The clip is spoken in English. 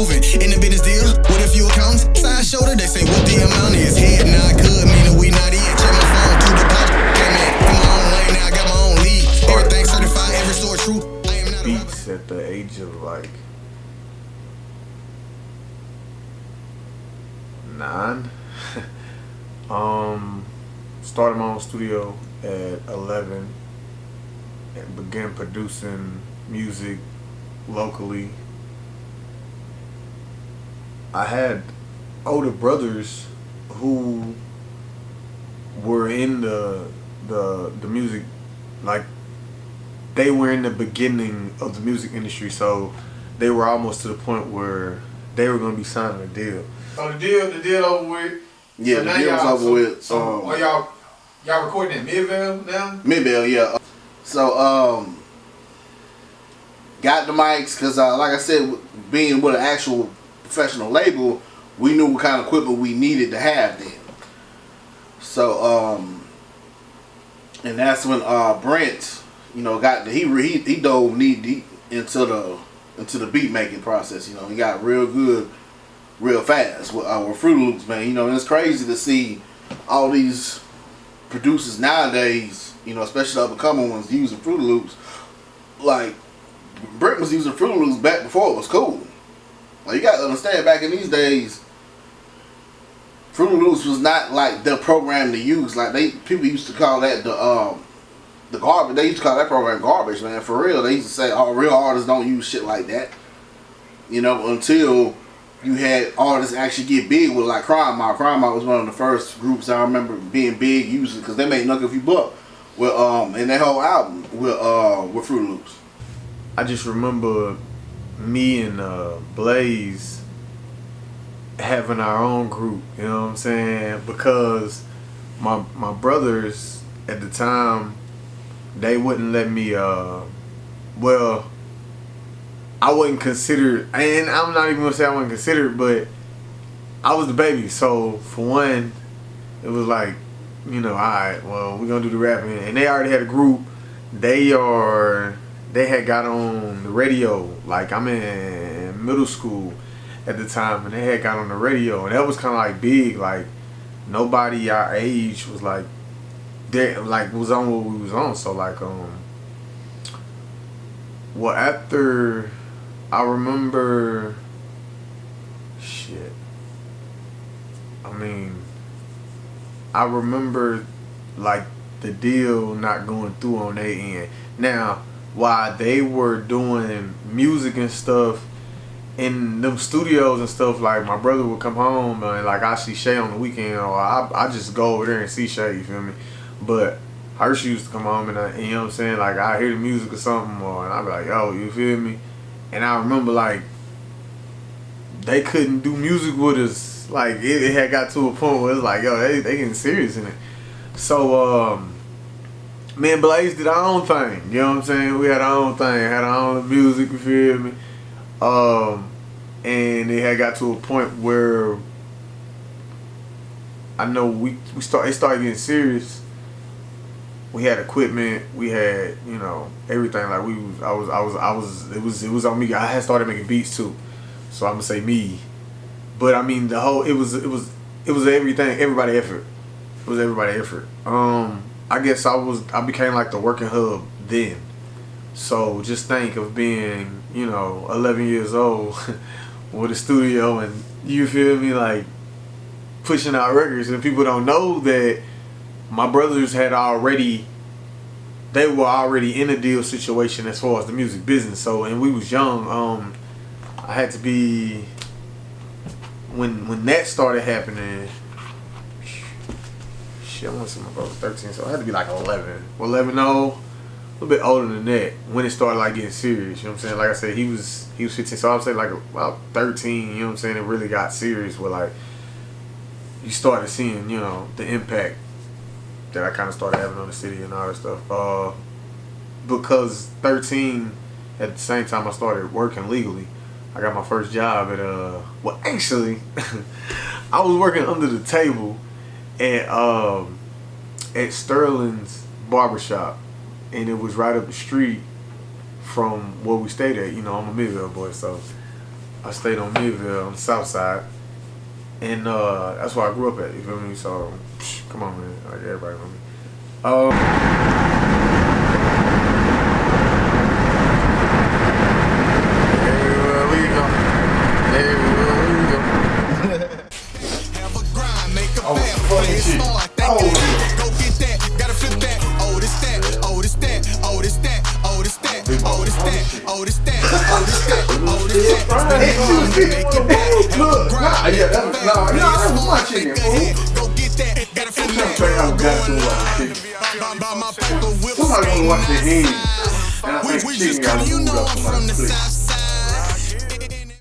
moving. In the business deal with a few accounts. Side shoulder, they say what the amount is. Head not good, meaning we not in. Check my phone to the pot. Came in my own lane, now I got my own lead. Everything certified, every store true. I am not a beats at the age of like 9. Started my own studio at 11 and began producing music locally. I had older brothers who were in the music, like they were in the beginning of the music industry, so they were almost to the point where they were going to be signing a deal. So the deal over with. Yeah, so the deal was over with. So are y'all recording at Midvale now? Midvale, yeah. So got the mics because like I said, being with an actual professional label, we knew what kind of equipment we needed to have then. So and that's when Brent, you know, got he dove knee deep into the beat making process. You know, he got real good real fast with Fruit Loops, man. You know, and it's crazy to see all these producers nowadays, you know, especially the up and coming ones, using Fruit Loops. Like Brent was using Fruit Loops back before it was cool. Like, you gotta understand, back in these days, Fruit Loops was not like the program to use. Like people used to call that the garbage. They used to call that program garbage, man. For real, they used to say, "Oh, real artists don't use shit like that." You know, until you had artists actually get big with like Crime Mob. Crime Mob was one of the first groups I remember being big using because they made Nuck If You Buck with and that whole album with Fruit Loops. I just remember me and Blaze having our own group, you know what I'm saying? Because my brothers at the time, they wouldn't let me well, I wasn't considered, and I'm not even gonna say I wasn't considered, but I was the baby. So for one, it was like, you know, alright, well, we're gonna do the rapping. And they already had a group. They had got on the radio. Like, I'm in middle school at the time, and they had got on the radio, and that was kind of like big. Like, nobody our age was like, was on what we was on. So like, well, after, I remember, shit. I mean, I remember like the deal not going through on their end. Now, while they were doing music and stuff in them studios and stuff, like my brother would come home and like I see Shay on the weekend, or I just go over there and see Shay, you feel me? But Hershey used to come home and you know what I'm saying, like I hear the music or something, and I'd be like, yo, you feel me? And I remember like they couldn't do music with us. Like it had got to a point where it's like, yo, they getting serious in it. So me and Blaze did our own thing, you know what I'm saying? We had our own thing, had our own music, you feel me? And it had got to a point where I know it started getting serious. We had equipment, we had, you know, everything. Like it was on me. I had started making beats too, so I'm gonna say me. But I mean, it was everything, everybody effort. It was everybody effort. I guess I became like the working hub then. So just think of being, you know, 11 years old with a studio, and you feel me, like pushing out records, and people don't know that my brothers they were already in a deal situation as far as the music business. So, and we was young. I had to be, when that started happening, shit, I want to say my brother was 13, so I had to be like 11. Well, 11, no, a little bit older than that when it started like getting serious, you know what I'm saying? Like I said, he was 15, so I'd say like about 13, you know what I'm saying? It really got serious where like you started seeing, you know, the impact that I kind of started having on the city and all that stuff. Because 13, at the same time I started working legally, I got my first job at well, actually, I was working under the table at Sterling's barbershop, and it was right up the street from where we stayed at. You know, I'm a Midvale boy, so I stayed on Midville on the south side. And that's where I grew up at, you feel me? So, come on, man. Like, everybody know me. Everywhere we go. Everywhere we go. Have a grind, make a Oh, bad fucking play shit. smart. Think Oh. it is. Go get that, gotta flip that. Oh, this that, oh, this that, oh, this that, oh, this that, oh, this that, oh, this that, oh, this that, oh, this that. Hey, you Make it bad. look, nah, yeah, that was my chicken, fool. Go get that, gotta flip I'm that. trying to got to watch chicken. Buy my paper whip. Somebody wanna watch the end. And I We think just chicken got come, you moved know up I'm from from my the place. south